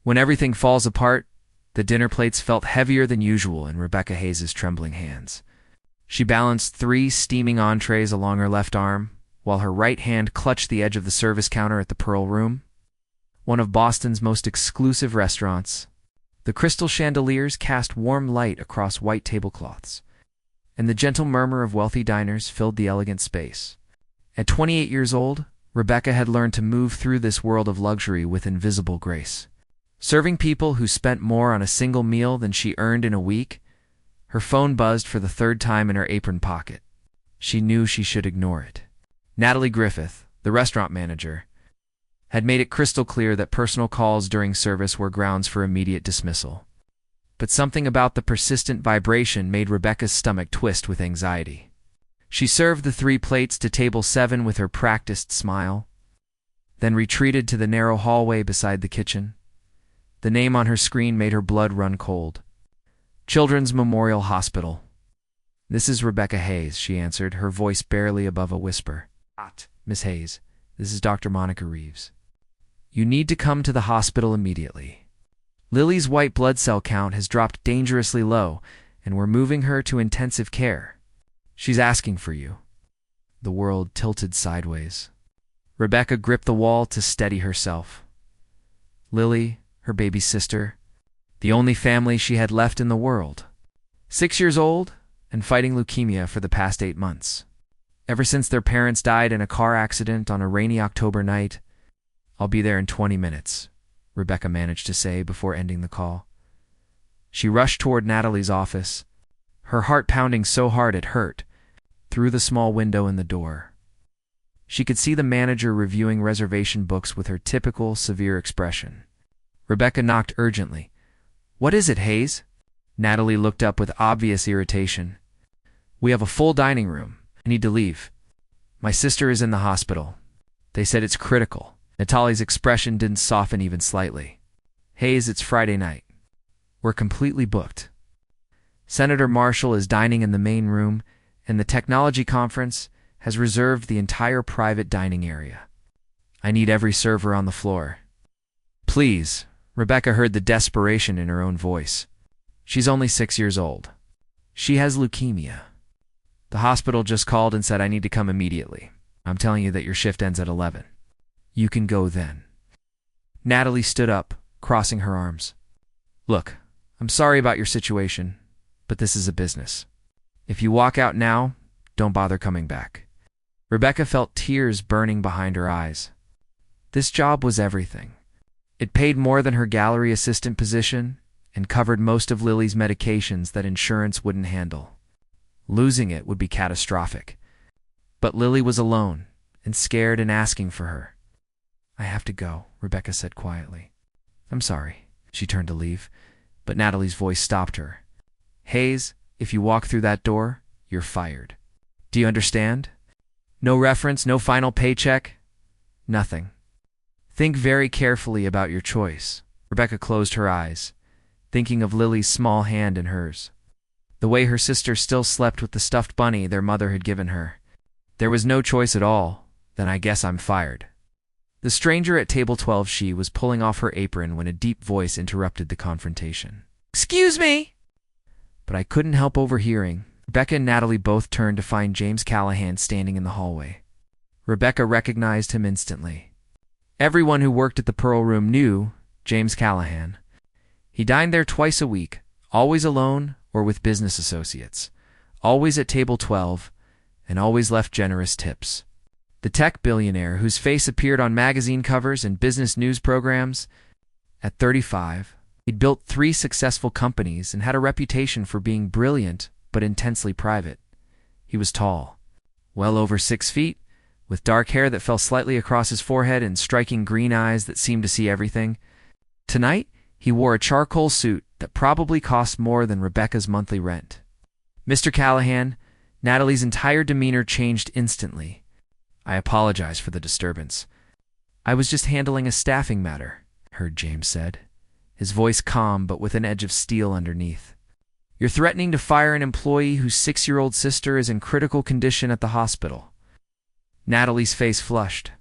When everything falls apart, the dinner plates felt heavier than usual in Rebecca Hayes's trembling hands. She balanced 3 steaming entrees along her left arm, while her right hand clutched the edge of the service counter at the Pearl Room, one of Boston's most exclusive restaurants. The crystal chandeliers cast warm light across white tablecloths, and the gentle murmur of wealthy diners filled the elegant space. At 28 years old, Rebecca had learned to move through this world of luxury with invisible grace. Serving people who spent more on a single meal than she earned in a week, her phone buzzed for the 3rd time in her apron pocket. She knew she should ignore it. Natalie Griffith, the restaurant manager, had made it crystal clear that personal calls during service were grounds for immediate dismissal. But something about the persistent vibration made Rebecca's stomach twist with anxiety. She served the 3 plates to table 7 with her practiced smile, then retreated to the narrow hallway beside the kitchen. The name on her screen made her blood run cold. Children's Memorial Hospital. "This is Rebecca Hayes," she answered, her voice barely above a whisper. "Miss Hayes, this is Dr. Monica Reeves. You need to come to the hospital immediately. Lily's white blood cell count has dropped dangerously low, and we're moving her to intensive care. She's asking for you." The world tilted sideways. Rebecca gripped the wall to steady herself. Lily, her baby sister, the only family she had left in the world. 6 years old and fighting leukemia for the past 8 months. Ever since their parents died in a car accident on a rainy October night. "I'll be there in 20 minutes, Rebecca managed to say before ending the call. She rushed toward Natalie's office, her heart pounding so hard it hurt, through the small window in the door. She could see the manager reviewing reservation books with her typical severe expression. Rebecca knocked urgently. "What is it, Hayes?" Natalie looked up with obvious irritation. "We have a full dining room. I need to leave. My sister is in the hospital. They said it's critical." Natalie's expression didn't soften even slightly. "Hayes, it's Friday night. We're completely booked. Senator Marshall is dining in the main room, and the technology conference has reserved the entire private dining area. I need every server on the floor." "Please," Rebecca heard the desperation in her own voice. "She's only 6 years old. She has leukemia. The hospital just called and said I need to come immediately. I'm telling you that your shift ends at 11. You can go then." Natalie stood up, crossing her arms. "Look, I'm sorry about your situation, but this is a business. If you walk out now, don't bother coming back." Rebecca felt tears burning behind her eyes. This job was everything. It paid more than her gallery assistant position and covered most of Lily's medications that insurance wouldn't handle. Losing it would be catastrophic. But Lily was alone and scared and asking for her. "I have to go," Rebecca said quietly. "I'm sorry." She turned to leave, but Natalie's voice stopped her. "Hayes, if you walk through that door, you're fired. Do you understand? No reference, no final paycheck, nothing. Think very carefully about your choice." Rebecca closed her eyes, thinking of Lily's small hand in hers. The way her sister still slept with the stuffed bunny their mother had given her. There was no choice at all. Then I guess I'm fired. The stranger at table 12, she was pulling off her apron when a deep voice interrupted the confrontation. "Excuse me!" But I couldn't help overhearing. Rebecca and Natalie both turned to find James Callahan standing in the hallway. Rebecca recognized him instantly. Everyone who worked at the Pearl Room knew James Callahan. He dined there twice a week, always alone or with business associates, always at table 12, and always left generous tips. The tech billionaire whose face appeared on magazine covers and business news programs. At 35, he'd built 3 successful companies and had a reputation for being brilliant but intensely private. He was tall, well over 6 feet, with dark hair that fell slightly across his forehead and striking green eyes that seemed to see everything. Tonight, he wore a charcoal suit that probably cost more than Rebecca's monthly rent. "Mr. Callahan," Natalie's entire demeanor changed instantly. "I apologize for the disturbance. I was just handling a staffing matter," heard James said, his voice calm but with an edge of steel underneath. "You're threatening to fire an employee whose 6-year-old sister is in critical condition at the hospital." Natalie's face flushed.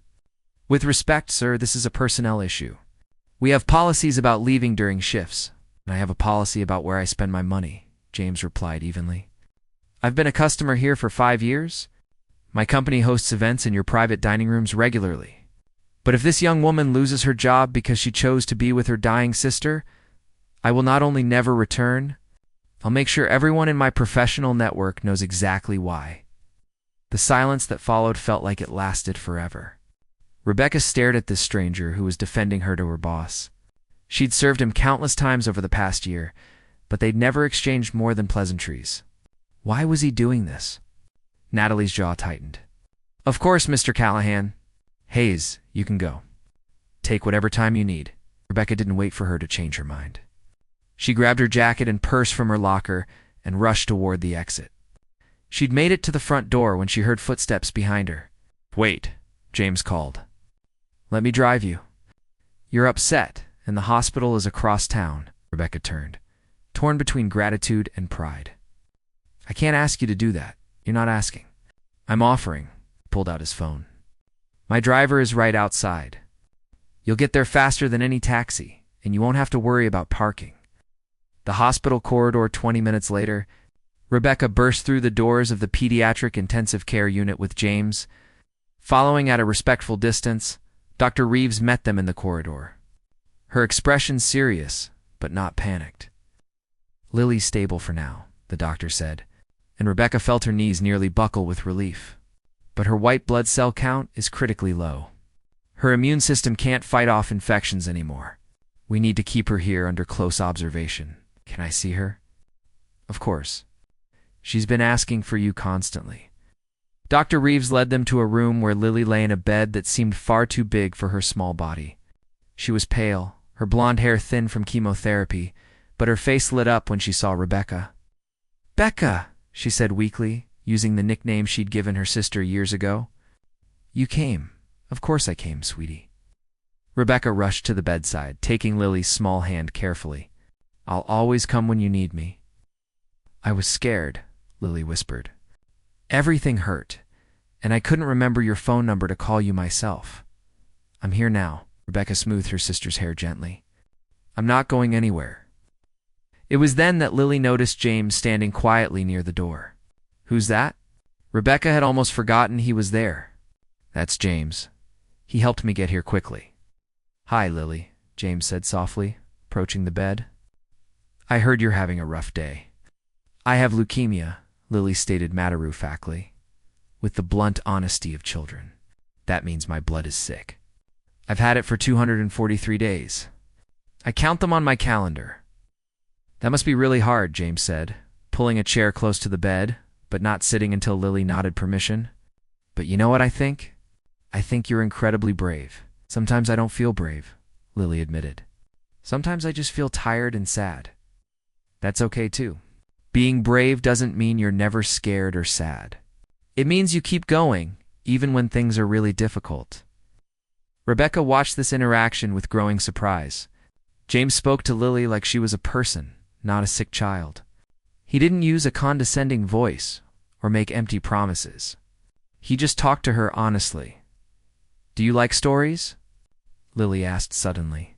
"With respect, sir, this is a personnel issue. We have policies about leaving during shifts, and I have a policy about where I spend my money, James replied evenly. I've been a customer here for 5 years. My company hosts events in your private dining rooms regularly. But if this young woman loses her job because she chose to be with her dying sister, I will not only never return, I'll make sure everyone in my professional network knows exactly why. The silence that followed felt like it lasted forever. Rebecca stared at this stranger who was defending her to her boss. She'd served him countless times over the past year, but they'd never exchanged more than pleasantries. Why was he doing this? Natalie's jaw tightened. Of course, Mr. Callahan. Hayes, you can go. Take whatever time you need. Rebecca didn't wait for her to change her mind. She grabbed her jacket and purse from her locker and rushed toward the exit. She'd made it to the front door when she heard footsteps behind her. Wait, James called. Let me drive you. You're upset, and the hospital is across town. Rebecca turned, torn between gratitude and pride. I can't ask you to do that. You're not asking. I'm offering. He pulled out his phone. My driver is right outside. You'll get there faster than any taxi, and you won't have to worry about parking. The hospital corridor 20 minutes later, Rebecca burst through the doors of the pediatric intensive care unit with James. Following at a respectful distance, Dr. Reeves met them in the corridor. Her expression serious, but not panicked. Lily's stable for now, the doctor said, and Rebecca felt her knees nearly buckle with relief. But her white blood cell count is critically low. Her immune system can't fight off infections anymore. We need to keep her here under close observation. Can I see her? Of course. She's been asking for you constantly. Dr. Reeves led them to a room where Lily lay in a bed that seemed far too big for her small body. She was pale, her blonde hair thin from chemotherapy, but her face lit up when she saw Rebecca. Becca, she said weakly, using the nickname she'd given her sister years ago. You came. Of course I came, sweetie. Rebecca rushed to the bedside, taking Lily's small hand carefully. I'll always come when you need me. I was scared, Lily whispered. Everything hurt, and I couldn't remember your phone number to call you myself. I'm here now. Rebecca smoothed her sister's hair gently. I'm not going anywhere. It was then that Lily noticed James standing quietly near the door. Who's that? Rebecca had almost forgotten he was there. That's James. He helped me get here quickly. Hi, Lily, James said softly, approaching the bed. I heard you're having a rough day. I have leukemia, Lily stated matter-of-factly, with the blunt honesty of children. That means my blood is sick. I've had it for 243 days. I count them on my calendar. That must be really hard, James said, pulling a chair close to the bed, but not sitting until Lily nodded permission. But you know what I think? I think you're incredibly brave. Sometimes I don't feel brave, Lily admitted. Sometimes I just feel tired and sad. That's okay too. Being brave doesn't mean you're never scared or sad. It means you keep going, even when things are really difficult. Rebecca watched this interaction with growing surprise. James spoke to Lily like she was a person, not a sick child. He didn't use a condescending voice or make empty promises. He just talked to her honestly. Do you like stories? Lily asked suddenly.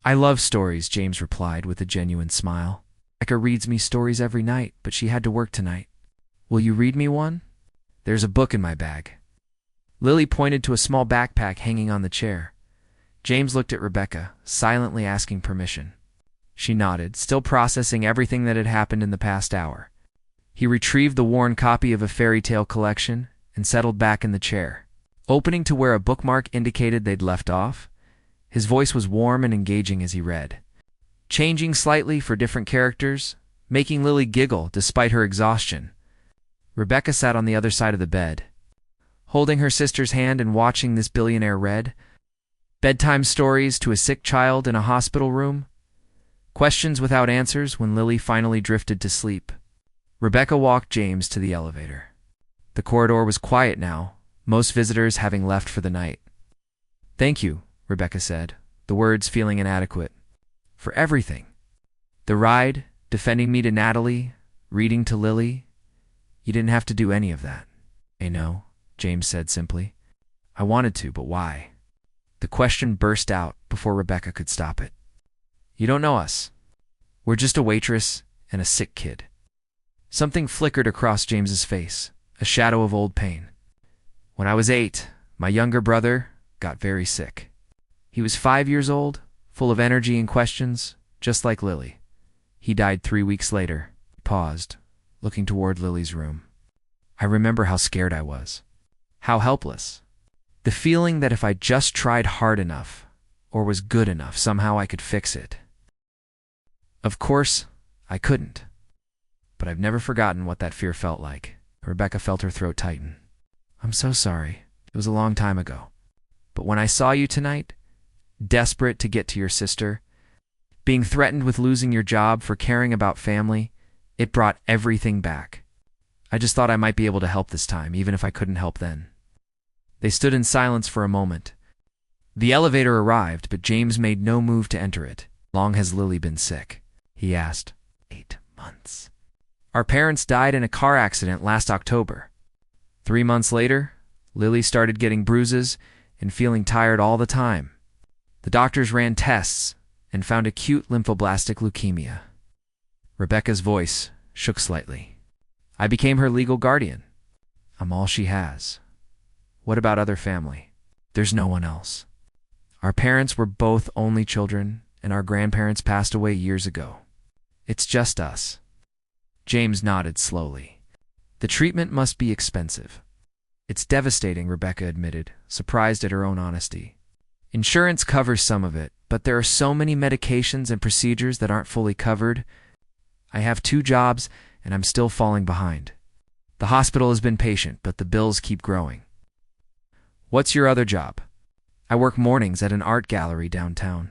I love stories, James replied with a genuine smile. Rebecca reads me stories every night, but she had to work tonight. Will you read me one? There's a book in my bag. Lily pointed to a small backpack hanging on the chair. James looked at Rebecca, silently asking permission. She nodded, still processing everything that had happened in the past hour. He retrieved the worn copy of a fairy tale collection and settled back in the chair. Opening to where a bookmark indicated they'd left off, his voice was warm and engaging as he read, changing slightly for different characters, making Lily giggle despite her exhaustion. Rebecca sat on the other side of the bed, holding her sister's hand and watching this billionaire read. Bedtime stories to a sick child in a hospital room. Questions without answers when Lily finally drifted to sleep. Rebecca walked James to the elevator. The corridor was quiet now, most visitors having left for the night. Thank you, Rebecca said, the words feeling inadequate. For everything. The ride, defending me to Natalie, reading to Lily. You didn't have to do any of that. I know, James said simply. I wanted to, but why? The question burst out before Rebecca could stop it. You don't know us. We're just a waitress and a sick kid. Something flickered across James's face, a shadow of old pain. When I was 8, my younger brother got very sick. He was 5 years old, full of energy and questions, just like Lily. He died 3 weeks later. He paused, looking toward Lily's room. I remember how scared I was. How helpless. The feeling that if I just tried hard enough, or was good enough, somehow I could fix it. Of course, I couldn't. But I've never forgotten what that fear felt like. Rebecca felt her throat tighten. I'm so sorry. It was a long time ago. But when I saw you tonight, desperate to get to your sister, being threatened with losing your job for caring about family, it brought everything back. I just thought I might be able to help this time, even if I couldn't help then. They stood in silence for a moment. The elevator arrived, but James made no move to enter it. How long has Lily been sick? He asked. 8 months. Our parents died in a car accident last October. 3 months later, Lily started getting bruises and feeling tired all the time. The doctors ran tests and found acute lymphoblastic leukemia. Rebecca's voice shook slightly. I became her legal guardian. I'm all she has. What about other family? There's no one else. Our parents were both only children, and our grandparents passed away years ago. It's just us. James nodded slowly. The treatment must be expensive. It's devastating, Rebecca admitted, surprised at her own honesty. Insurance covers some of it, but there are so many medications and procedures that aren't fully covered. I have 2 jobs, and I'm still falling behind. The hospital has been patient, but the bills keep growing. What's your other job? I work mornings at an art gallery downtown.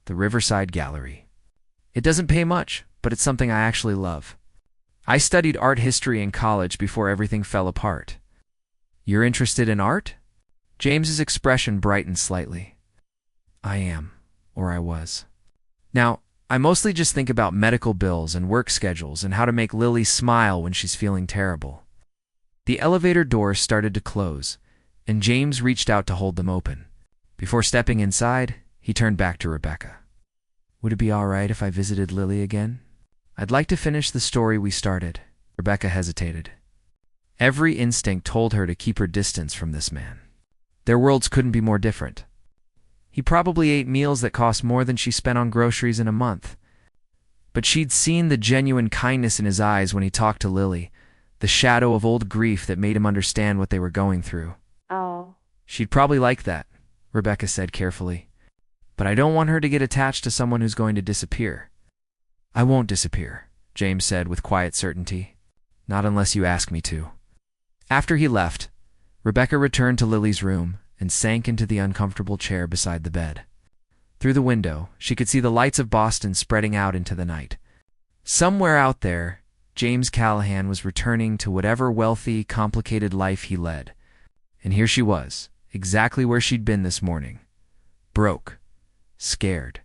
The Riverside Gallery. It doesn't pay much, but it's something I actually love. I studied art history in college before everything fell apart. You're interested in art? James's expression brightened slightly. I am, or I was. Now, I mostly just think about medical bills and work schedules and how to make Lily smile when she's feeling terrible. The elevator doors started to close, and James reached out to hold them open. Before stepping inside, he turned back to Rebecca. Would it be all right if I visited Lily again? I'd like to finish the story we started. Rebecca hesitated. Every instinct told her to keep her distance from this man. Their worlds couldn't be more different. He probably ate meals that cost more than she spent on groceries in a month. But she'd seen the genuine kindness in his eyes when he talked to Lily, the shadow of old grief that made him understand what they were going through. Oh. She'd probably like that, Rebecca said carefully. But I don't want her to get attached to someone who's going to disappear. I won't disappear, James said with quiet certainty. Not unless you ask me to. After he left, Rebecca returned to Lily's room and sank into the uncomfortable chair beside the bed. Through the window, she could see the lights of Boston spreading out into the night. Somewhere out there, James Callahan was returning to whatever wealthy, complicated life he led. And here she was, exactly where she'd been this morning. Broke, scared,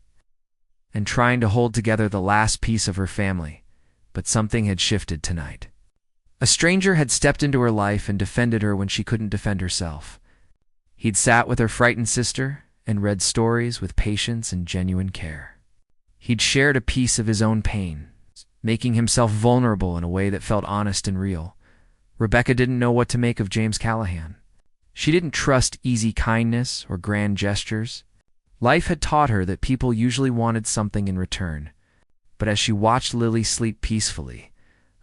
and trying to hold together the last piece of her family. But something had shifted tonight. A stranger had stepped into her life and defended her when she couldn't defend herself. He'd sat with her frightened sister and read stories with patience and genuine care. He'd shared a piece of his own pain, making himself vulnerable in a way that felt honest and real. Rebecca didn't know what to make of James Callahan. She didn't trust easy kindness or grand gestures. Life had taught her that people usually wanted something in return. But as she watched Lily sleep peacefully,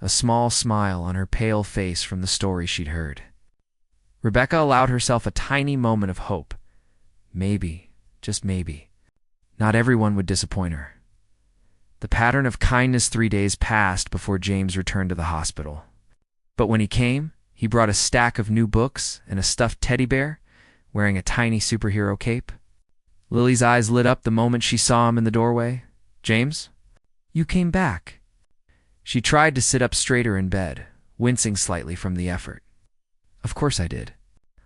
a small smile on her pale face from the story she'd heard, Rebecca allowed herself a tiny moment of hope. Maybe, just maybe, not everyone would disappoint her. The pattern of kindness 3 days passed before James returned to the hospital. But when he came, he brought a stack of new books and a stuffed teddy bear, wearing a tiny superhero cape. Lily's eyes lit up the moment she saw him in the doorway. James? You came back. She tried to sit up straighter in bed, wincing slightly from the effort. Of course I did.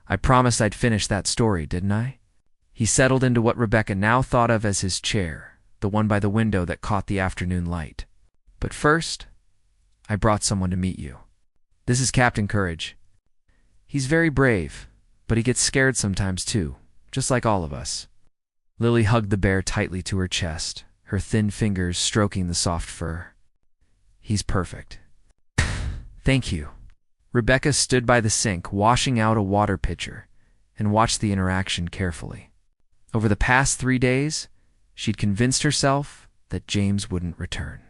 I promised I'd finish that story, didn't I? He settled into what Rebecca now thought of as his chair, the one by the window that caught the afternoon light. But first, I brought someone to meet you. This is Captain Courage. He's very brave, but he gets scared sometimes too, just like all of us. Lily hugged the bear tightly to her chest, her thin fingers stroking the soft fur. He's perfect. Thank you. Rebecca stood by the sink, washing out a water pitcher, and watched the interaction carefully. Over the past 3 days, she'd convinced herself that James wouldn't return.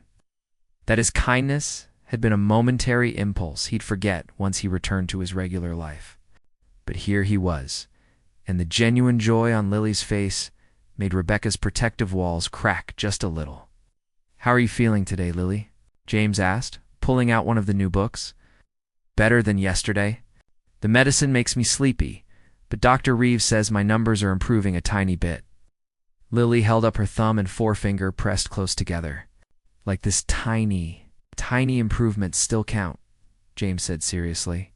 That his kindness had been a momentary impulse he'd forget once he returned to his regular life. But here he was, and the genuine joy on Lily's face made Rebecca's protective walls crack just a little. "How are you feeling today, Lily?" James asked, pulling out one of the new books. "Better than yesterday. The medicine makes me sleepy, but Dr. Reeves says my numbers are improving a tiny bit." Lily held up her thumb and forefinger pressed close together. "Like this tiny improvements still count," James said seriously.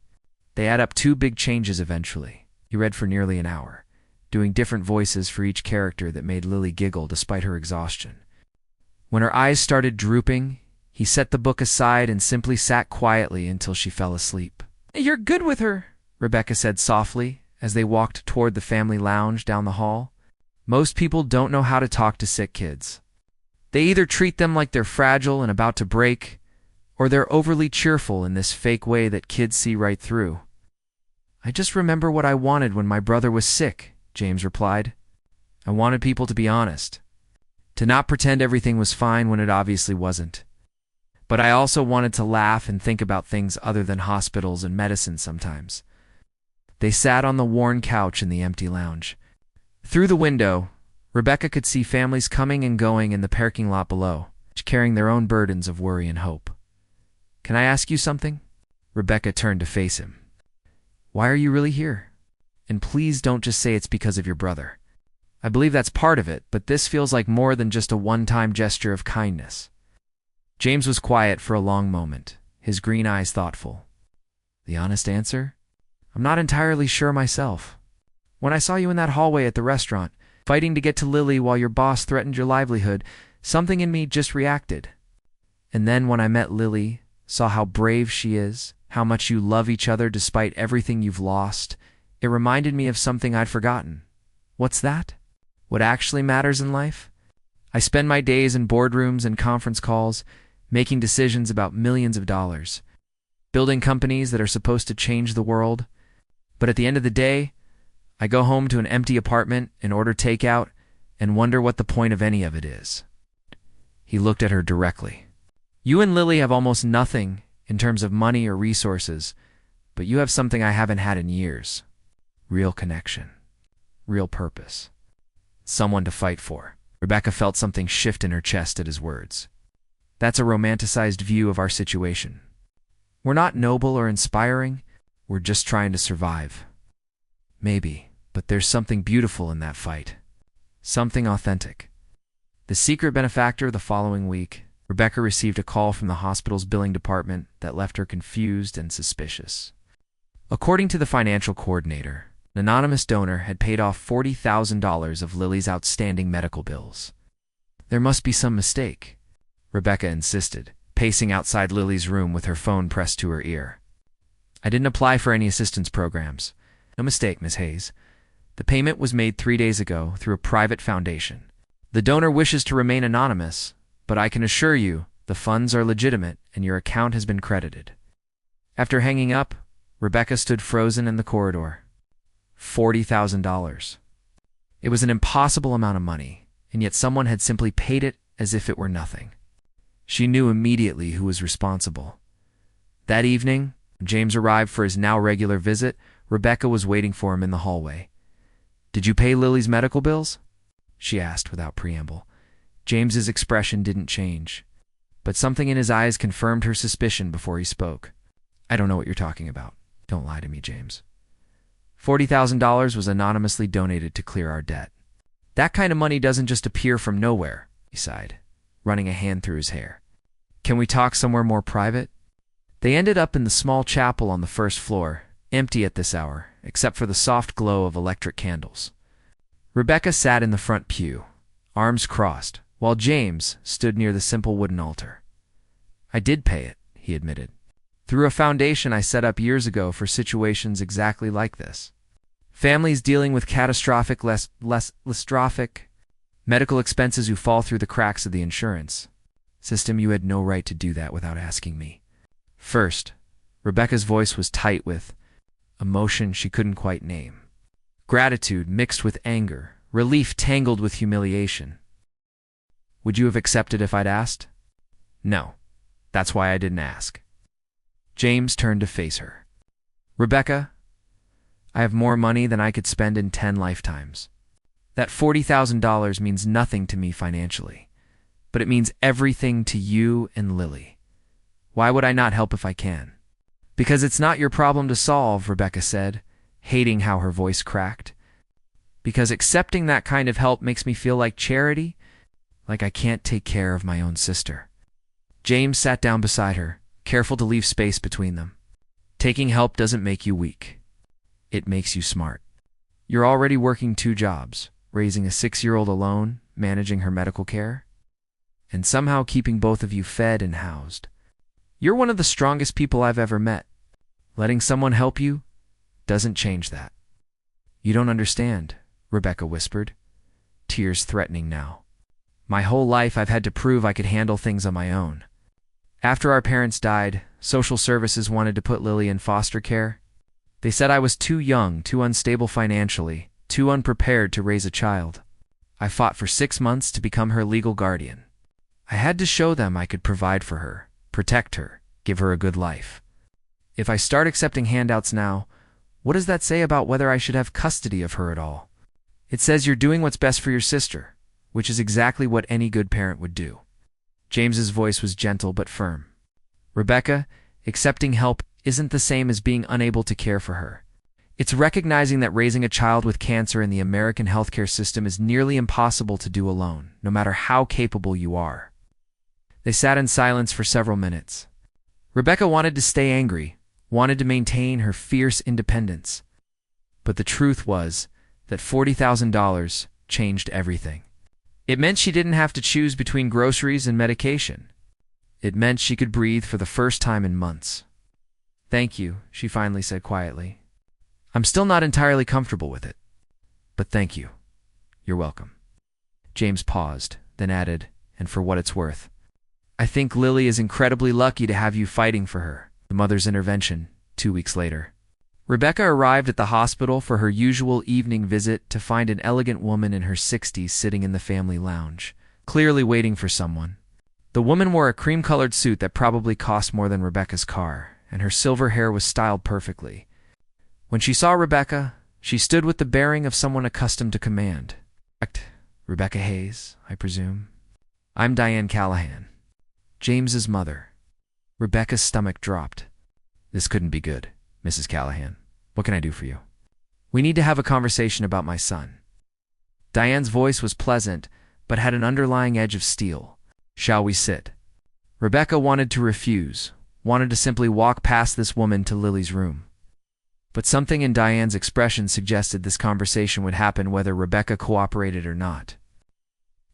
"They add up 2 big changes eventually." He read for nearly an hour, doing different voices for each character that made Lily giggle despite her exhaustion. When her eyes started drooping, he set the book aside and simply sat quietly until she fell asleep. "You're good with her," Rebecca said softly as they walked toward the family lounge down the hall. "Most people don't know how to talk to sick kids. They either treat them like they're fragile and about to break, or they're overly cheerful in this fake way that kids see right through." "I just remember what I wanted when my brother was sick," James replied. "I wanted people to be honest, to not pretend everything was fine when it obviously wasn't. But I also wanted to laugh and think about things other than hospitals and medicine sometimes." They sat on the worn couch in the empty lounge. Through the window, Rebecca could see families coming and going in the parking lot below, each carrying their own burdens of worry and hope. "Can I ask you something?" Rebecca turned to face him. "Why are you really here? And please don't just say it's because of your brother. I believe that's part of it, but this feels like more than just a one-time gesture of kindness." James was quiet for a long moment, his green eyes thoughtful. "The honest answer? I'm not entirely sure myself. When I saw you in that hallway at the restaurant, fighting to get to Lily while your boss threatened your livelihood, something in me just reacted. And then when I met Lily, saw how brave she is, how much you love each other despite everything you've lost, it reminded me of something I'd forgotten. What's that? What actually matters in life? I spend my days in boardrooms and conference calls, making decisions about millions of dollars, building companies that are supposed to change the world. But at the end of the day, I go home to an empty apartment and order takeout and wonder what the point of any of it is." He looked at her directly. "You and Lily have almost nothing in terms of money or resources, but you have something I haven't had in years. Real connection. Real purpose. Someone to fight for." Rebecca felt something shift in her chest at his words. "That's a romanticized view of our situation. We're not noble or inspiring, we're just trying to survive. Maybe, but there's something beautiful in that fight. Something authentic." The secret benefactor the following week, Rebecca received a call from the hospital's billing department that left her confused and suspicious. According to the financial coordinator, an anonymous donor had paid off $40,000 of Lily's outstanding medical bills. "There must be some mistake," Rebecca insisted, pacing outside Lily's room with her phone pressed to her ear. "I didn't apply for any assistance programs. No mistake, Miss Hayes. The payment was made 3 days ago through a private foundation. The donor wishes to remain anonymous, but I can assure you the funds are legitimate and your account has been credited." After hanging up, Rebecca stood frozen in the corridor. $40,000. It was an impossible amount of money, and yet someone had simply paid it as if it were nothing. She knew immediately who was responsible. That evening, when James arrived for his now regular visit, Rebecca was waiting for him in the hallway. "Did you pay Lily's medical bills?" she asked without preamble. James's expression didn't change, but something in his eyes confirmed her suspicion before he spoke. "I don't know what you're talking about. Don't lie to me, James. $40,000 was anonymously donated to clear our debt." "That kind of money doesn't just appear from nowhere," he sighed, running a hand through his hair. "Can we talk somewhere more private?" They ended up in the small chapel on the first floor, empty at this hour, except for the soft glow of electric candles. Rebecca sat in the front pew, arms crossed, while James stood near the simple wooden altar. "I did pay it," he admitted. "Through a foundation I set up years ago for situations exactly like this." Families dealing with catastrophic, catastrophic medical expenses who fall through the cracks of the insurance system. You had no right to do that without asking me first. Rebecca's voice was tight with emotion she couldn't quite name. Gratitude mixed with anger, relief tangled with humiliation. Would you have accepted if I'd asked? No. That's why I didn't ask. James turned to face her. Rebecca, I have more money than I could spend in 10 lifetimes. That $40,000 means nothing to me financially, but it means everything to you and Lily. Why would I not help if I can? Because it's not your problem to solve, Rebecca said, hating how her voice cracked. Because accepting that kind of help makes me feel like charity, like I can't take care of my own sister. James sat down beside her, careful to leave space between them. Taking help doesn't make you weak. It makes you smart. You're already working 2 jobs, raising a 6-year-old alone, managing her medical care, and somehow keeping both of you fed and housed. You're one of the strongest people I've ever met. Letting someone help you doesn't change that. You don't understand, Rebecca whispered, tears threatening now. My whole life I've had to prove I could handle things on my own. After our parents died, social services wanted to put Lily in foster care. They said I was too young, too unstable financially, too unprepared to raise a child. I fought for 6 months to become her legal guardian. I had to show them I could provide for her, protect her, give her a good life. If I start accepting handouts now, what does that say about whether I should have custody of her at all? It says you're doing what's best for your sister, which is exactly what any good parent would do. James's voice was gentle but firm. Rebecca, accepting help isn't the same as being unable to care for her. It's recognizing that raising a child with cancer in the American healthcare system is nearly impossible to do alone, no matter how capable you are. They sat in silence for several minutes. Rebecca wanted to stay angry, wanted to maintain her fierce independence. But the truth was that $40,000 changed everything. It meant she didn't have to choose between groceries and medication. It meant she could breathe for the first time in months. Thank you, she finally said quietly. I'm still not entirely comfortable with it. But thank you. You're welcome. James paused, then added, and for what it's worth. I think Lily is incredibly lucky to have you fighting for her. The mother's intervention, 2 weeks later. Rebecca arrived at the hospital for her usual evening visit to find an elegant woman in her 60s sitting in the family lounge, clearly waiting for someone. The woman wore a cream-colored suit that probably cost more than Rebecca's car, and her silver hair was styled perfectly. When she saw Rebecca, she stood with the bearing of someone accustomed to command. Rebecca Hayes, I presume. I'm Diane Callahan, James's mother. Rebecca's stomach dropped. This couldn't be good, Mrs. Callahan. What can I do for you? We need to have a conversation about my son. Diane's voice was pleasant, but had an underlying edge of steel. Shall we sit? Rebecca wanted to refuse, wanted to simply walk past this woman to Lily's room. But something in Diane's expression suggested this conversation would happen whether Rebecca cooperated or not.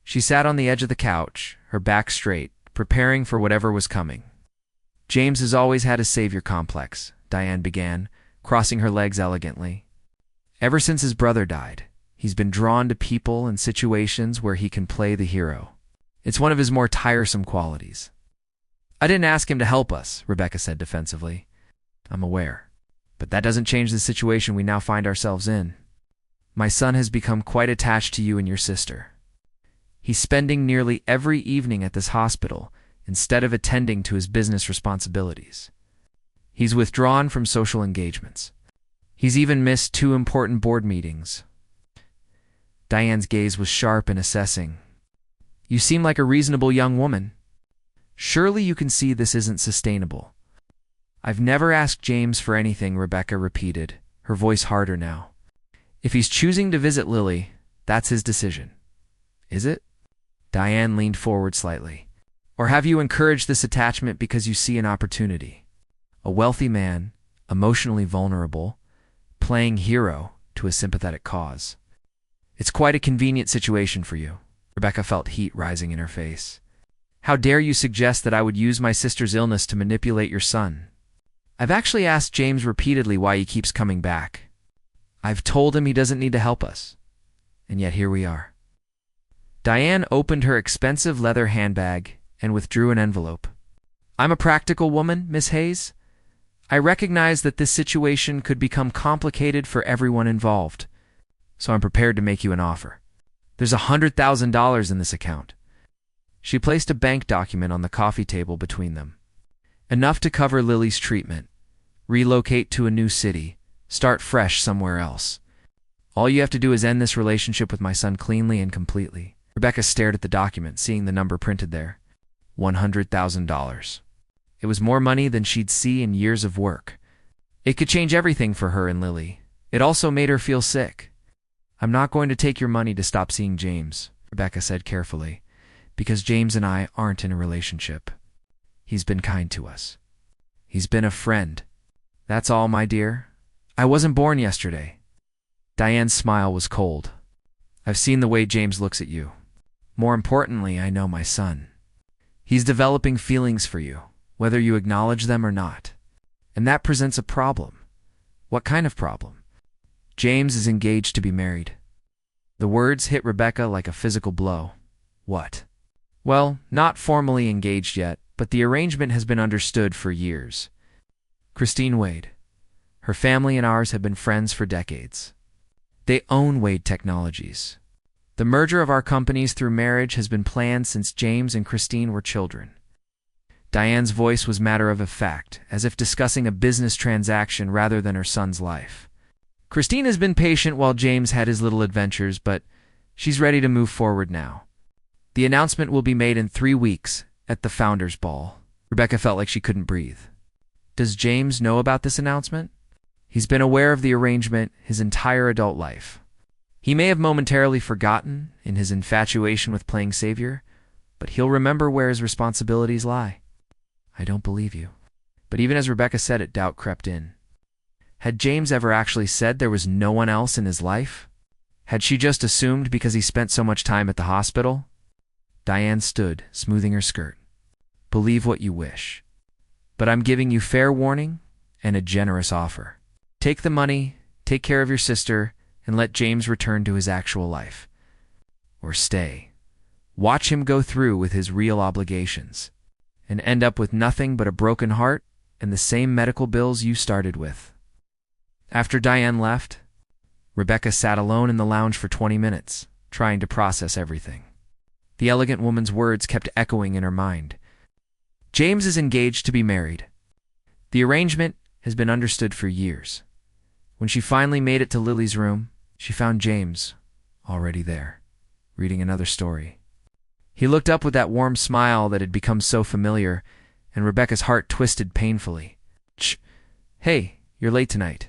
She sat on the edge of the couch, her back straight, preparing for whatever was coming. James has always had a savior complex, Diane began, crossing her legs elegantly. Ever since his brother died, he's been drawn to people and situations where he can play the hero. It's one of his more tiresome qualities. I didn't ask him to help us, Rebecca said defensively. I'm aware. But that doesn't change the situation we now find ourselves in. My son has become quite attached to you and your sister. He's spending nearly every evening at this hospital instead of attending to his business responsibilities. He's withdrawn from social engagements. He's even missed 2 important board meetings. Diane's gaze was sharp and assessing. You seem like a reasonable young woman. Surely you can see this isn't sustainable. I've never asked James for anything, Rebecca repeated, her voice harder now. If he's choosing to visit Lily, that's his decision. Is it? Diane leaned forward slightly. Or have you encouraged this attachment because you see an opportunity? A wealthy man, emotionally vulnerable, playing hero to a sympathetic cause. It's quite a convenient situation for you. Rebecca felt heat rising in her face. How dare you suggest that I would use my sister's illness to manipulate your son? I've actually asked James repeatedly why he keeps coming back. I've told him he doesn't need to help us. And yet here we are. Diane opened her expensive leather handbag and withdrew an envelope. I'm a practical woman, Miss Hayes. I recognize that this situation could become complicated for everyone involved, so I'm prepared to make you an offer. There's $100,000 in this account. She placed a bank document on the coffee table between them. Enough to cover Lily's treatment, relocate to a new city, start fresh somewhere else. All you have to do is end this relationship with my son cleanly and completely. Rebecca stared at the document, seeing the number printed there. $100,000. It was more money than she'd see in years of work. It could change everything for her and Lily. It also made her feel sick. I'm not going to take your money to stop seeing James, Rebecca said carefully, because James and I aren't in a relationship. He's been kind to us. He's been a friend. That's all, my dear. I wasn't born yesterday. Diane's smile was cold. I've seen the way James looks at you. More importantly, I know my son. He's developing feelings for you, whether you acknowledge them or not. And that presents a problem. What kind of problem? James is engaged to be married. The words hit Rebecca like a physical blow. What? Well, not formally engaged yet, but the arrangement has been understood for years. Christine Wade. Her family and ours have been friends for decades. They own Wade Technologies. The merger of our companies through marriage has been planned since James and Christine were children. Diane's voice was matter of fact, as if discussing a business transaction rather than her son's life. Christine has been patient while James had his little adventures, but she's ready to move forward now. The announcement will be made in 3 weeks at the Founders' Ball. Rebecca felt like she couldn't breathe. Does James know about this announcement? He's been aware of the arrangement his entire adult life. He may have momentarily forgotten in his infatuation with playing savior, but he'll remember where his responsibilities lie. I don't believe you. But even as Rebecca said it, doubt crept in. Had James ever actually said there was no one else in his life? Had she just assumed because he spent so much time at the hospital? Diane stood, smoothing her skirt. Believe what you wish. But I'm giving you fair warning and a generous offer. Take the money, take care of your sister, and let James return to his actual life. Or stay. Watch him go through with his real obligations and end up with nothing but a broken heart and the same medical bills you started with. After Diane left, Rebecca sat alone in the lounge for 20 minutes, trying to process everything. The elegant woman's words kept echoing in her mind. James is engaged to be married. The arrangement has been understood for years. When she finally made it to Lily's room, she found James already there, reading another story. He looked up with that warm smile that had become so familiar, and Rebecca's heart twisted painfully. Shh! Hey, you're late tonight.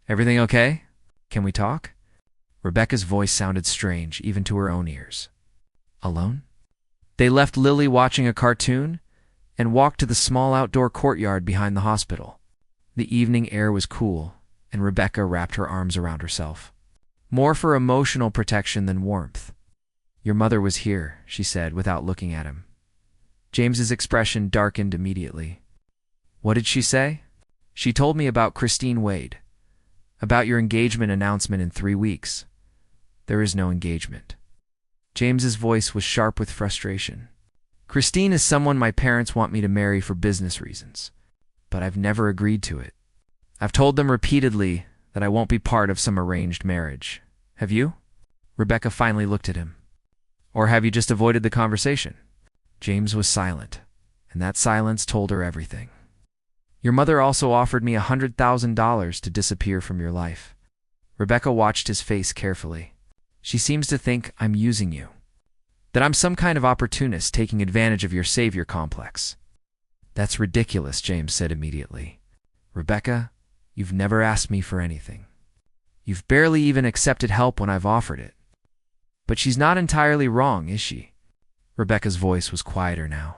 Everything okay? Can we talk? Rebecca's voice sounded strange, even to her own ears. Alone? They left Lily watching a cartoon and walked to the small outdoor courtyard behind the hospital. The evening air was cool, and Rebecca wrapped her arms around herself. More for emotional protection than warmth. Your mother was here, she said, without looking at him. James's expression darkened immediately. What did she say? She told me about Christine Wade. About your engagement announcement in 3 weeks. There is no engagement. James's voice was sharp with frustration. Christine is someone my parents want me to marry for business reasons, but I've never agreed to it. I've told them repeatedly that I won't be part of some arranged marriage. Have you? Rebecca finally looked at him. Or have you just avoided the conversation? James was silent, and that silence told her everything. Your mother also offered me $100,000 to disappear from your life. Rebecca watched his face carefully. She seems to think I'm using you. That I'm some kind of opportunist taking advantage of your savior complex. That's ridiculous, James said immediately. Rebecca, you've never asked me for anything. You've barely even accepted help when I've offered it. But she's not entirely wrong, is she? Rebecca's voice was quieter now.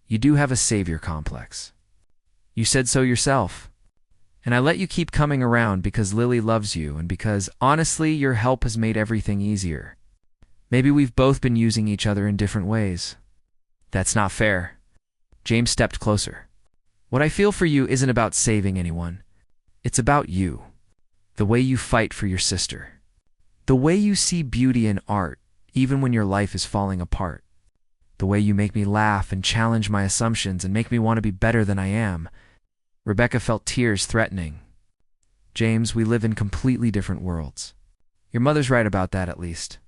You do have a savior complex. You said so yourself. And I let you keep coming around because Lily loves you and because, honestly, your help has made everything easier. Maybe we've both been using each other in different ways. That's not fair. James stepped closer. What I feel for you isn't about saving anyone. It's about you. The way you fight for your sister. The way you see beauty in art, even when your life is falling apart. The way you make me laugh and challenge my assumptions and make me want to be better than I am. Rebecca felt tears threatening. James, we live in completely different worlds. Your mother's right about that, at least.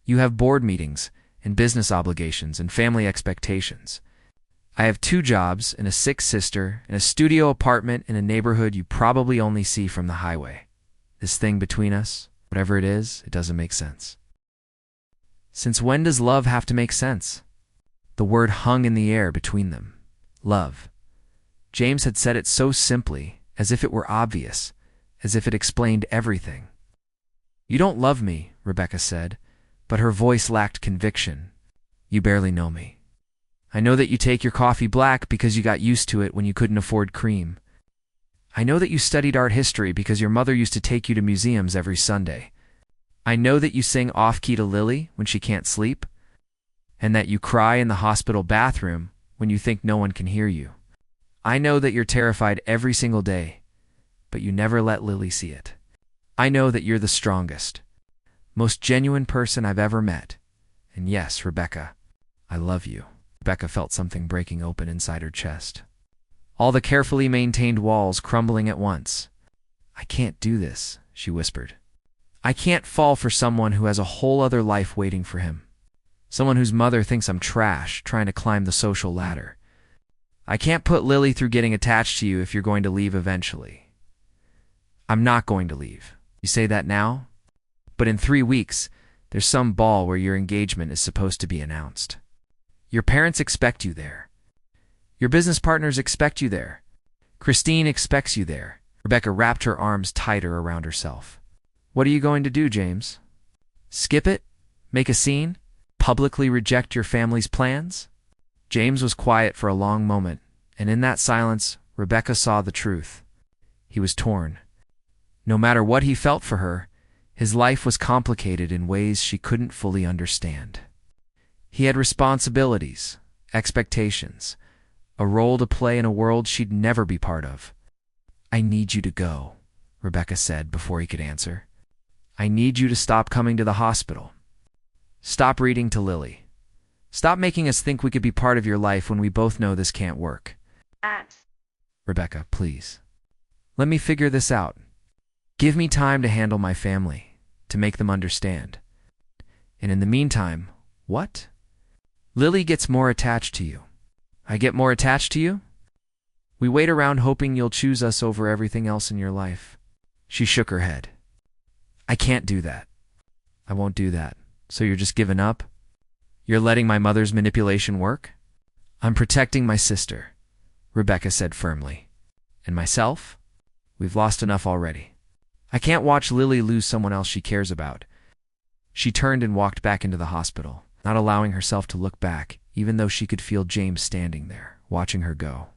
You have board meetings and business obligations and family expectations. I have 2 jobs and a sick sister and a studio apartment in a neighborhood you probably only see from the highway. This thing between us, whatever it is, it doesn't make sense. Since when does love have to make sense? The word hung in the air between them. Love. James had said it so simply, as if it were obvious, as if it explained everything. You don't love me, Rebecca said, but her voice lacked conviction. You barely know me. I know that you take your coffee black because you got used to it when you couldn't afford cream. I know that you studied art history because your mother used to take you to museums every Sunday. I know that you sing off-key to Lily when she can't sleep, and that you cry in the hospital bathroom when you think no one can hear you. I know that you're terrified every single day, but you never let Lily see it. I know that you're the strongest, most genuine person I've ever met. And yes, Rebecca, I love you. Rebecca felt something breaking open inside her chest. All the carefully maintained walls crumbling at once. I can't do this, she whispered. I can't fall for someone who has a whole other life waiting for him. Someone whose mother thinks I'm trash, trying to climb the social ladder. I can't put Lily through getting attached to you if you're going to leave eventually. I'm not going to leave. You say that now? But in 3 weeks, there's some ball where your engagement is supposed to be announced. Your parents expect you there. Your business partners expect you there. Christine expects you there. Rebecca wrapped her arms tighter around herself. What are you going to do, James? Skip it? Make a scene? Publicly reject your family's plans? James was quiet for a long moment, and in that silence, Rebecca saw the truth. He was torn. No matter what he felt for her, his life was complicated in ways she couldn't fully understand. He had responsibilities, expectations, a role to play in a world she'd never be part of. I need you to go, Rebecca said before he could answer. I need you to stop coming to the hospital. Stop reading to Lily. Stop making us think we could be part of your life when we both know this can't work. Rebecca, please. Let me figure this out. Give me time to handle my family, to make them understand. And in the meantime, what? Lily gets more attached to you. I get more attached to you? We wait around hoping you'll choose us over everything else in your life. She shook her head. I can't do that. I won't do that. So you're just giving up? You're letting my mother's manipulation work? I'm protecting my sister, Rebecca said firmly. And myself? We've lost enough already. I can't watch Lily lose someone else she cares about. She turned and walked back into the hospital, not allowing herself to look back, even though she could feel James standing there, watching her go.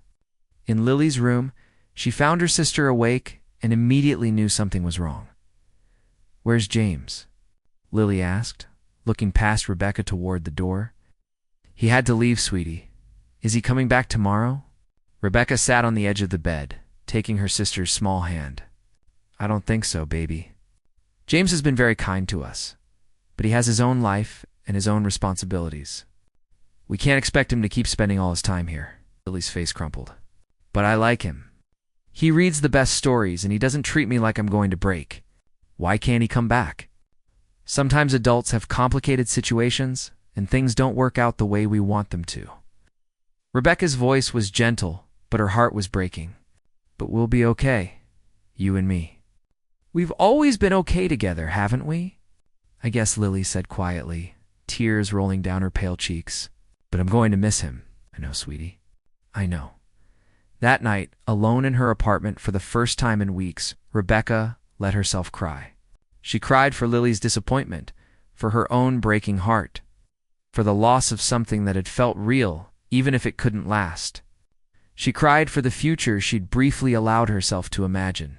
In Lily's room, she found her sister awake and immediately knew something was wrong. Where's James? Lily asked, looking past Rebecca toward the door. He had to leave, sweetie. Is he coming back tomorrow? Rebecca sat on the edge of the bed, taking her sister's small hand. I don't think so, baby. James has been very kind to us, but he has his own life and his own responsibilities. We can't expect him to keep spending all his time here. Lily's face crumpled. But I like him. He reads the best stories and he doesn't treat me like I'm going to break. Why can't he come back? Sometimes adults have complicated situations and things don't work out the way we want them to. Rebecca's voice was gentle, but her heart was breaking. But we'll be okay, you and me. We've always been okay together, haven't we? I guess, Lily said quietly, tears rolling down her pale cheeks. But I'm going to miss him. I know, sweetie. I know. That night, alone in her apartment for the first time in weeks, Rebecca let herself cry. She cried for Lily's disappointment, for her own breaking heart, for the loss of something that had felt real, even if it couldn't last. She cried for the future she'd briefly allowed herself to imagine,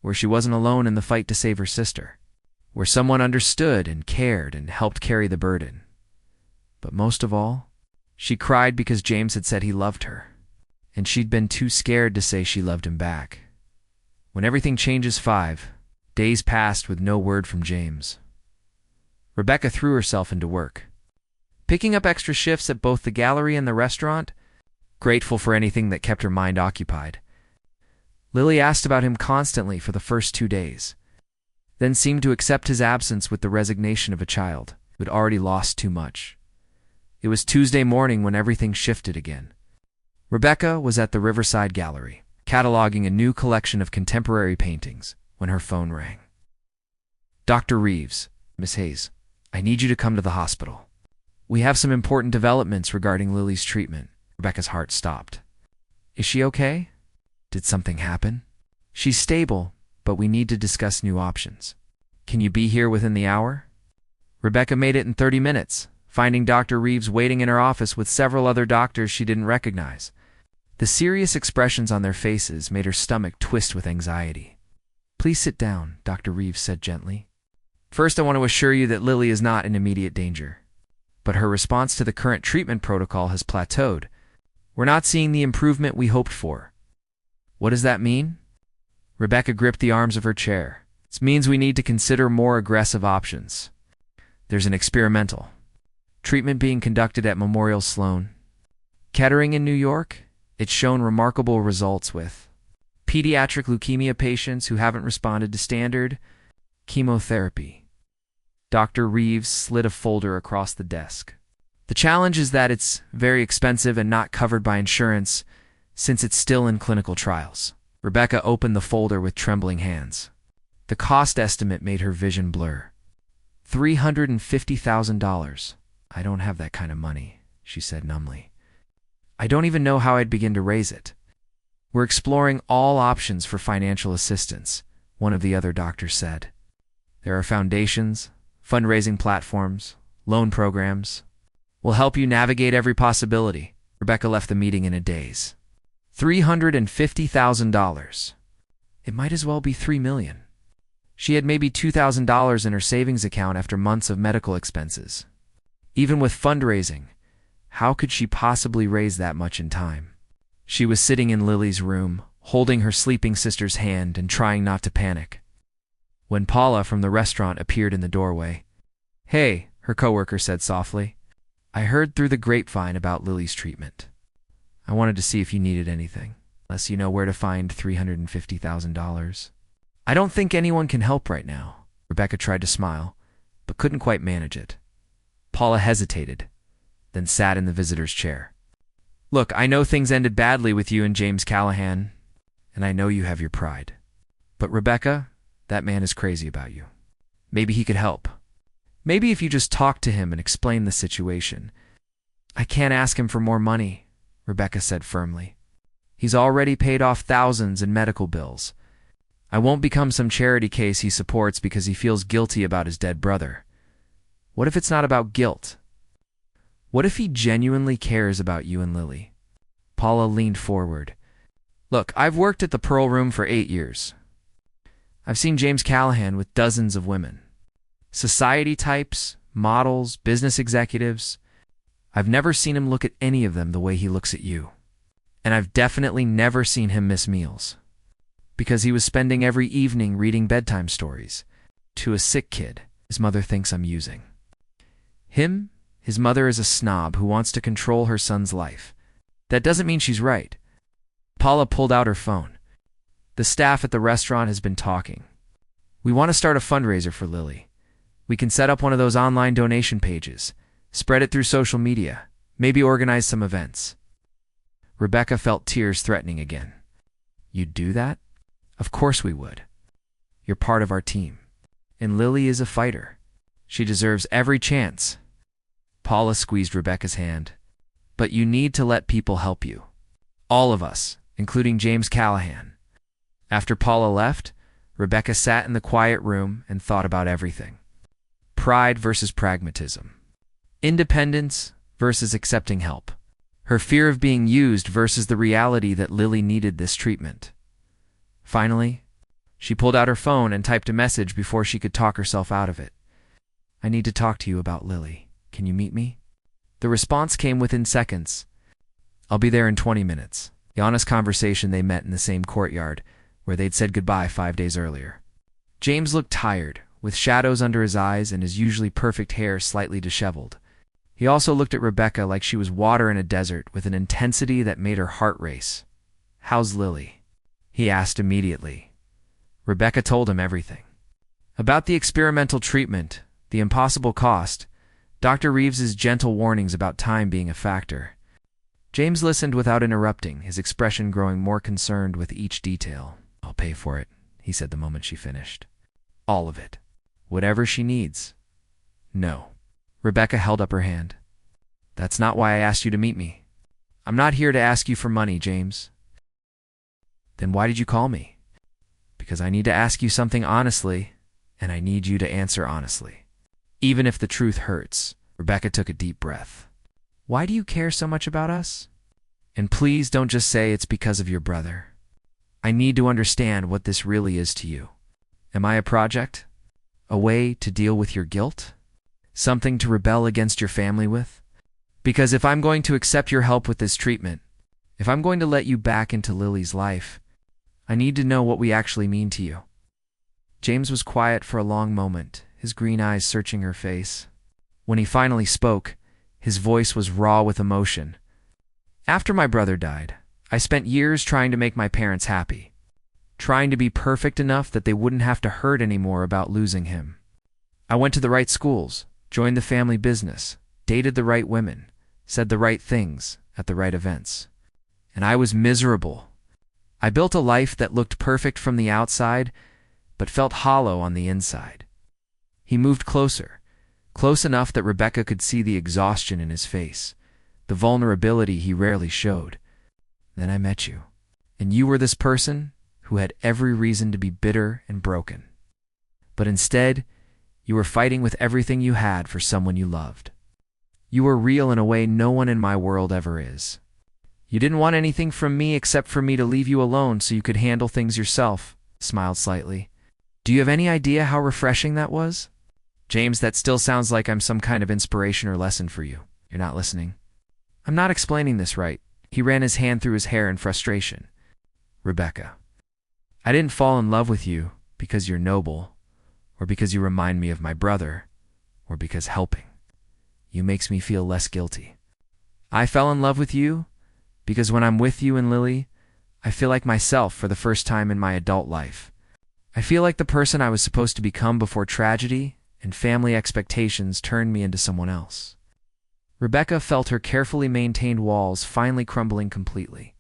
where she wasn't alone in the fight to save her sister, where someone understood and cared and helped carry the burden. But most of all, she cried because James had said he loved her, and she'd been too scared to say she loved him back. When everything changes 5, Days passed with no word from James. Rebecca threw herself into work, picking up extra shifts at both the gallery and the restaurant, grateful for anything that kept her mind occupied. Lily asked about him constantly for the first 2 days, then seemed to accept his absence with the resignation of a child who had already lost too much. It was Tuesday morning when everything shifted again. Rebecca was at the Riverside Gallery, cataloging a new collection of contemporary paintings, when her phone rang. "Dr. Reeves, Miss Hayes, I need you to come to the hospital. We have some important developments regarding Lily's treatment." Rebecca's heart stopped. "Is she okay? Did something happen?" "She's stable, but we need to discuss new options. Can you be here within the hour?" Rebecca made it in 30 minutes, finding Dr. Reeves waiting in her office with several other doctors she didn't recognize. The serious expressions on their faces made her stomach twist with anxiety. "Please sit down," Dr. Reeves said gently. "First, I want to assure you that Lily is not in immediate danger. But her response to the current treatment protocol has plateaued. We're not seeing the improvement we hoped for." "What does that mean?" Rebecca gripped the arms of her chair. "It means we need to consider more aggressive options. There's an experimental treatment being conducted at Memorial Sloan Kettering in New York. It's shown remarkable results with pediatric leukemia patients who haven't responded to standard chemotherapy." Dr. Reeves slid a folder across the desk. "The challenge is that it's very expensive and not covered by insurance since it's still in clinical trials." Rebecca opened the folder with trembling hands. The cost estimate made her vision blur. $350,000. "I don't have that kind of money," she said numbly. "I don't even know how I'd begin to raise it." "We're exploring all options for financial assistance," one of the other doctors said. "There are foundations, fundraising platforms, loan programs. We'll help you navigate every possibility." Rebecca left the meeting in a daze. $350,000. It might as well be $3 million. She had maybe $2,000 in her savings account after months of medical expenses. Even with fundraising, how could she possibly raise that much in time? She was sitting in Lily's room, holding her sleeping sister's hand and trying not to panic, when Paula from the restaurant appeared in the doorway. "Hey," her coworker said softly. "I heard through the grapevine about Lily's treatment. I wanted to see if you needed anything, unless you know where to find $350,000. "I don't think anyone can help right now." Rebecca tried to smile, but couldn't quite manage it. Paula hesitated, then sat in the visitor's chair. "Look, I know things ended badly with you and James Callahan, and I know you have your pride. But Rebecca, that man is crazy about you. Maybe he could help. Maybe if you just talked to him and explained the situation." "I can't ask him for more money," Rebecca said firmly. "He's already paid off thousands in medical bills. I won't become some charity case he supports because he feels guilty about his dead brother. What if it's not about guilt? What if he genuinely cares about you and Lily?" Paula leaned forward. "Look, I've worked at the Pearl Room for 8 years. I've seen James Callahan with dozens of women. Society types, models, business executives. I've never seen him look at any of them the way he looks at you. And I've definitely never seen him miss meals, because he was spending every evening reading bedtime stories to a sick kid his mother thinks I'm using. His mother is a snob who wants to control her son's life. That doesn't mean she's right." Paula pulled out her phone. "The staff at the restaurant has been talking. We want to start a fundraiser for Lily. We can set up one of those online donation pages, spread it through social media, maybe organize some events." Rebecca felt tears threatening again. "You'd do that?" "Of course we would. You're part of our team. And Lily is a fighter. She deserves every chance." Paula squeezed Rebecca's hand. "But you need to let people help you. All of us, including James Callahan." After Paula left, Rebecca sat in the quiet room and thought about everything. Pride versus pragmatism. Independence versus accepting help. Her fear of being used versus the reality that Lily needed this treatment. Finally, she pulled out her phone and typed a message before she could talk herself out of it. "I need to talk to you about Lily. Can you meet me?" The response came within seconds. "I'll be there in 20 minutes. The honest conversation they met in the same courtyard where they'd said goodbye 5 days earlier. James looked tired, with shadows under his eyes and his usually perfect hair slightly disheveled. He also looked at Rebecca like she was water in a desert, with an intensity that made her heart race. "How's Lily?" he asked immediately. Rebecca told him everything. About the experimental treatment, the impossible cost, Dr. Reeves's gentle warnings about time being a factor. James listened without interrupting, his expression growing more concerned with each detail. "I'll pay for it," he said the moment she finished. "All of it. Whatever she needs." "No." Rebecca held up her hand. "That's not why I asked you to meet me. I'm not here to ask you for money, James." "Then why did you call me?" "Because I need to ask you something honestly, and I need you to answer honestly. Even if the truth hurts." Rebecca took a deep breath. "Why do you care so much about us? And please don't just say it's because of your brother. I need to understand what this really is to you. Am I a project? A way to deal with your guilt? Something to rebel against your family with? Because if I'm going to accept your help with this treatment, if I'm going to let you back into Lily's life, I need to know what we actually mean to you." James was quiet for a long moment, his green eyes searching her face. When he finally spoke, his voice was raw with emotion. "After my brother died, I spent years trying to make my parents happy, trying to be perfect enough that they wouldn't have to hurt anymore about losing him. I went to the right schools, joined the family business, dated the right women, said the right things at the right events. And I was miserable. I built a life that looked perfect from the outside, but felt hollow on the inside." He moved closer, close enough that Rebecca could see the exhaustion in his face, the vulnerability he rarely showed. "Then I met you, and you were this person who had every reason to be bitter and broken. But instead, you were fighting with everything you had for someone you loved. You were real in a way no one in my world ever is. You didn't want anything from me except for me to leave you alone so you could handle things yourself," smiled slightly. "Do you have any idea how refreshing that was?" "James, that still sounds like I'm some kind of inspiration or lesson for you. You're not listening." "I'm not explaining this right." He ran his hand through his hair in frustration. "Rebecca, I didn't fall in love with you because you're noble, or because you remind me of my brother, or because helping you makes me feel less guilty. I fell in love with you because when I'm with you and Lily, I feel like myself for the first time in my adult life. I feel like the person I was supposed to become before tragedy and family expectations turned me into someone else." Rebecca felt her carefully maintained walls finally crumbling completely.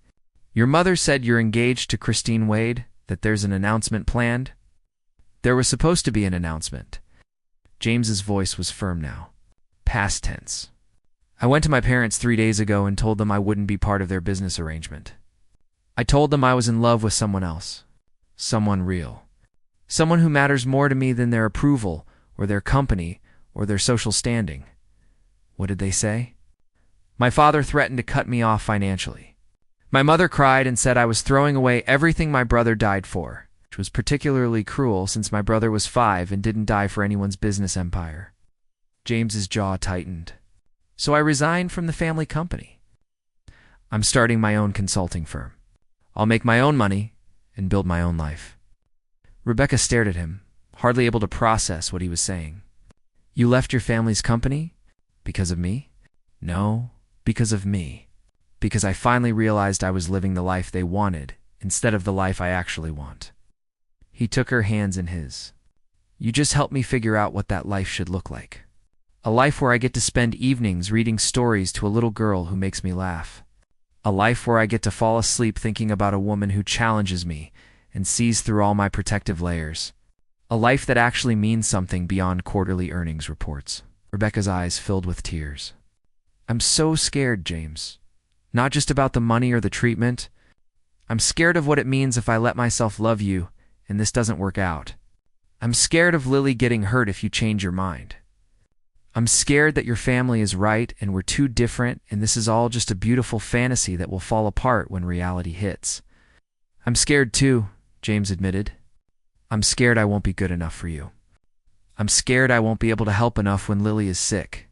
"Your mother said you're engaged to Christine Wade, that there's an announcement planned?" "There was supposed to be an announcement." James's voice was firm now. Past tense. "I went to my parents 3 days ago and told them I wouldn't be part of their business arrangement. I told them I was in love with someone else. Someone real. Someone who matters more to me than their approval, or their company, or their social standing." "What did they say?" "My father threatened to cut me off financially. My mother cried and said I was throwing away everything my brother died for, which was particularly cruel since my brother was 5 and didn't die for anyone's business empire." James's jaw tightened. "So I resigned from the family company. I'm starting my own consulting firm. I'll make my own money and build my own life." Rebecca stared at him, hardly able to process what he was saying. "You left your family's company? Because of me?" "No, because of me. Because I finally realized I was living the life they wanted instead of the life I actually want." He took her hands in his. "You just helped me figure out what that life should look like. A life where I get to spend evenings reading stories to a little girl who makes me laugh. A life where I get to fall asleep thinking about a woman who challenges me and sees through all my protective layers. A life that actually means something beyond quarterly earnings reports." Rebecca's eyes filled with tears. "I'm so scared, James. Not just about the money or the treatment. I'm scared of what it means if I let myself love you and this doesn't work out. I'm scared of Lily getting hurt if you change your mind. I'm scared that your family is right and we're too different and this is all just a beautiful fantasy that will fall apart when reality hits." "I'm scared too," James admitted. "I'm scared I won't be good enough for you. I'm scared I won't be able to help enough when Lily is sick.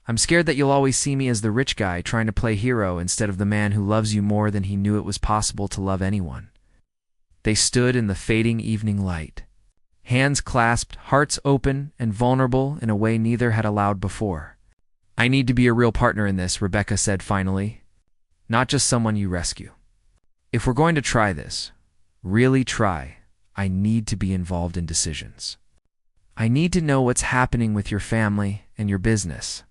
I'm scared that you'll always see me as the rich guy trying to play hero instead of the man who loves you more than he knew it was possible to love anyone." They stood in the fading evening light, hands clasped, hearts open and vulnerable in a way neither had allowed before. "I need to be a real partner in this," Rebecca said finally. "Not just someone you rescue. If we're going to try this, really try, I need to be involved in decisions. I need to know what's happening with your family and your business.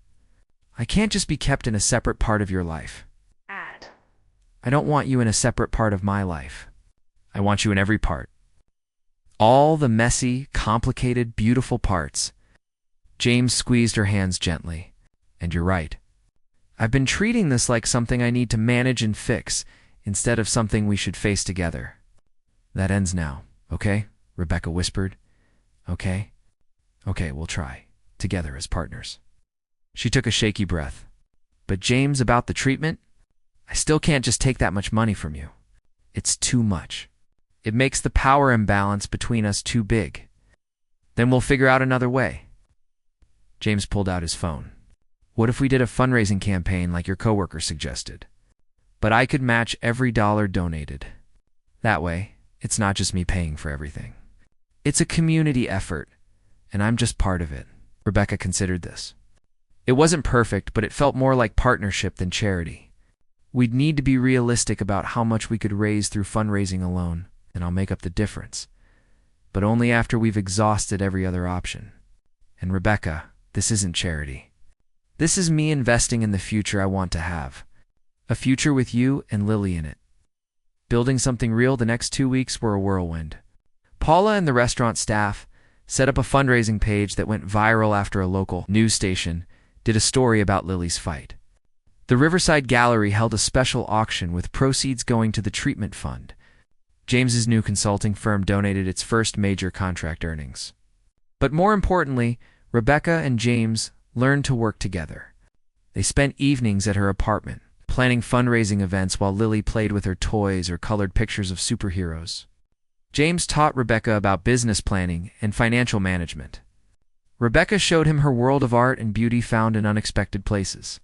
I can't just be kept in a separate part of your life. I don't want you in a separate part of my life. I want you in every part. All the messy, complicated, beautiful parts." James squeezed her hands gently. "And you're right. I've been treating this like something I need to manage and fix instead of something we should face together. That ends now, okay?" Rebecca whispered. "Okay? Okay, we'll try. Together as partners." She took a shaky breath. "But James, about the treatment? I still can't just take that much money from you. It's too much. It makes the power imbalance between us too big. Then we'll figure out another way." James pulled out his phone. "What if we did a fundraising campaign like your coworker suggested? But I could match every dollar donated. That way, it's not just me paying for everything. It's a community effort, and I'm just part of it." Rebecca considered this. It wasn't perfect, but it felt more like partnership than charity. "We'd need to be realistic about how much we could raise through fundraising alone, and I'll make up the difference. But only after we've exhausted every other option. And Rebecca, this isn't charity. This is me investing in the future I want to have. A future with you and Lily in it." Building something real, the next 2 weeks were a whirlwind. Paula and the restaurant staff set up a fundraising page that went viral after a local news station did a story about Lily's fight. The Riverside Gallery held a special auction with proceeds going to the treatment fund. James's new consulting firm donated its first major contract earnings. But more importantly, Rebecca and James learned to work together. They spent evenings at her apartment, planning fundraising events while Lily played with her toys or colored pictures of superheroes. James taught Rebecca about business planning and financial management. Rebecca showed him her world of art and beauty found in unexpected places.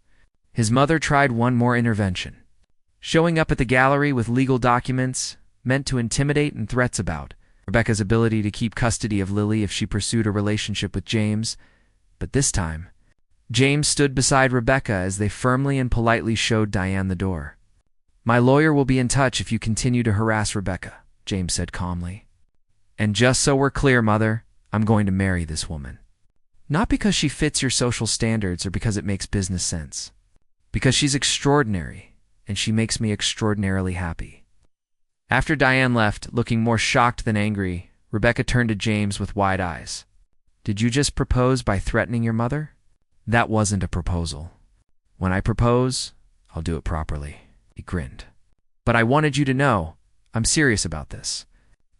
His mother tried one more intervention. Showing up at the gallery with legal documents meant to intimidate and threats about Rebecca's ability to keep custody of Lily if she pursued a relationship with James. But this time, James stood beside Rebecca as they firmly and politely showed Diane the door. "My lawyer will be in touch if you continue to harass Rebecca," James said calmly. "And just so we're clear, Mother, I'm going to marry this woman. Not because she fits your social standards or because it makes business sense. Because she's extraordinary, and she makes me extraordinarily happy." After Diane left, looking more shocked than angry, Rebecca turned to James with wide eyes. "Did you just propose by threatening your mother?" "That wasn't a proposal. When I propose, I'll do it properly," he grinned. "But I wanted you to know, I'm serious about this.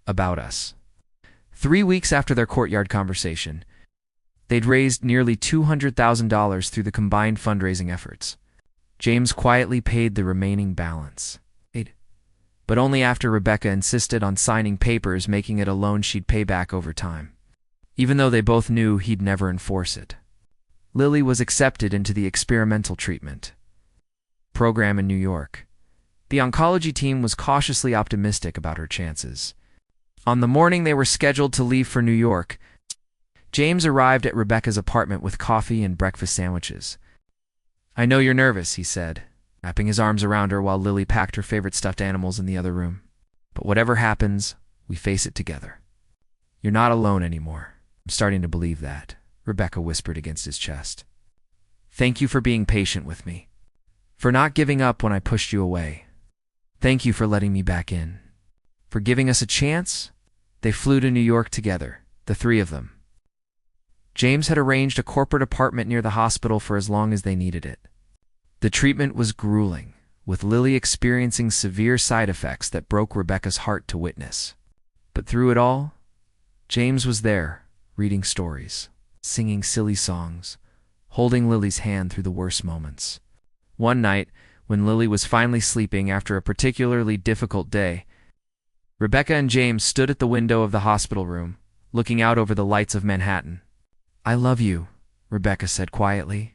About us." 3 weeks after their courtyard conversation, they'd raised nearly $200,000 through the combined fundraising efforts. James quietly paid the remaining balance. But only after Rebecca insisted on signing papers making it a loan she'd pay back over time, even though they both knew he'd never enforce it. Lily was accepted into the experimental treatment program in New York. The oncology team was cautiously optimistic about her chances. On the morning they were scheduled to leave for New York, James arrived at Rebecca's apartment with coffee and breakfast sandwiches. "I know you're nervous," he said, wrapping his arms around her while Lily packed her favorite stuffed animals in the other room. "But whatever happens, we face it together. You're not alone anymore. I'm starting to believe that," Rebecca whispered against his chest. "Thank you for being patient with me. For not giving up when I pushed you away. Thank you for letting me back in. For giving us a chance." They flew to New York together, the three of them. James had arranged a corporate apartment near the hospital for as long as they needed it. The treatment was grueling, with Lily experiencing severe side effects that broke Rebecca's heart to witness. But through it all, James was there, reading stories, singing silly songs, holding Lily's hand through the worst moments. One night, when Lily was finally sleeping after a particularly difficult day, Rebecca and James stood at the window of the hospital room, looking out over the lights of Manhattan. "I love you," Rebecca said quietly.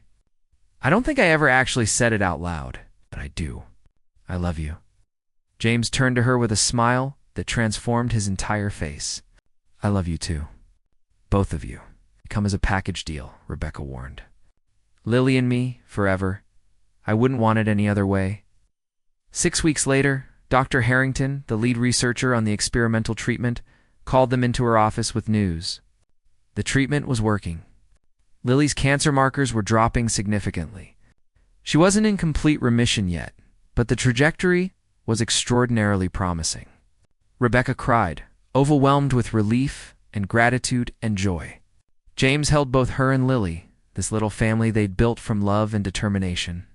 "I don't think I ever actually said it out loud, but I do. I love you." James turned to her with a smile that transformed his entire face. "I love you too." Both of you. Come as a package deal, Rebecca warned. Lily and me, forever. I wouldn't want it any other way. 6 weeks later, Dr. Harrington, the lead researcher on the experimental treatment, called them into her office with news. The treatment was working. Lily's cancer markers were dropping significantly. She wasn't in complete remission yet, but the trajectory was extraordinarily promising. Rebecca cried, overwhelmed with relief and gratitude and joy. James held both her and Lily, this little family they'd built from love and determination,